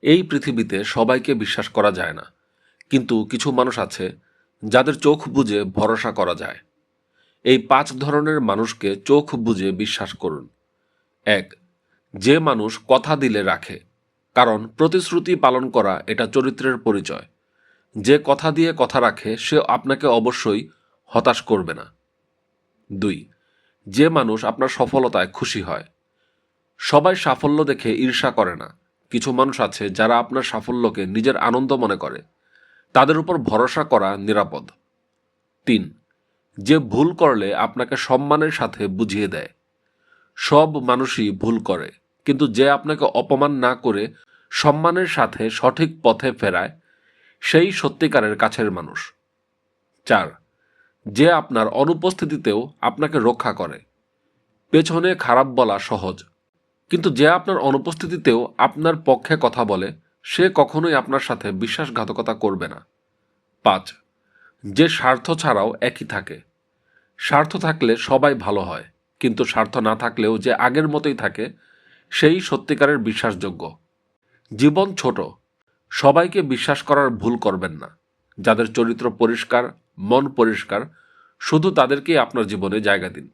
এই পৃথিবীতে সবাইকে বিশ্বাস করা যায় না, কিন্তু কিছু মানুষ আছে যাদের চোখ বুজে ভরসা করা যায়। এই 5 ধরনের মানুষকে চোখ বুজে বিশ্বাস করুন। 1. যে মানুষ কথা দিলে রাখে, কারণ প্রতিশ্রুতি পালন করা এটা চরিত্রের পরিচয়। যে কথা দিয়ে কথা রাখে সে আপনাকে অবশ্যই হতাশ করবে না। 2. যে মানুষ আপনার সফলতায় খুশি হয়। সবাই সাফল্য দেখে ঈর্ষা করে না, কিছু মানুষ আছে যারা আপনার সাফল্যকে নিজের আনন্দ মনে করে। তাদের উপর ভরসা করা নিরাপদ। 3. যে ভুল করলে আপনাকে সম্মানের সাথে বুঝিয়ে দেয়। সব মানুষই ভুল করে, কিন্তু যে আপনাকে অপমান না করে সম্মানের সাথে সঠিক পথে ফেরায়, সেই সত্যিকারের কাছের মানুষ। 4. যে আপনার অনুপস্থিতিতেও আপনাকে রক্ষা করে। পেছনে খারাপ বলা সহজ, কিন্তু যে আপনার অনুপস্থিতিতেও আপনার পক্ষে কথা বলে সে কখনোই আপনার সাথে বিশ্বাসঘাতকতা করবে না। 5. যে স্বার্থ ছাড়াও একই থাকে। স্বার্থ থাকলে সবাই ভালো হয়, কিন্তু স্বার্থ না থাকলেও যে আগের মতোই থাকে সেই সত্যিকারের বিশ্বাসযোগ্য। জীবন ছোট, সবাইকে বিশ্বাস করার ভুল করবেন না। যাদের চরিত্র পরিষ্কার, মন পরিষ্কার, শুধু তাদেরকেই আপনার জীবনে জায়গা দিন।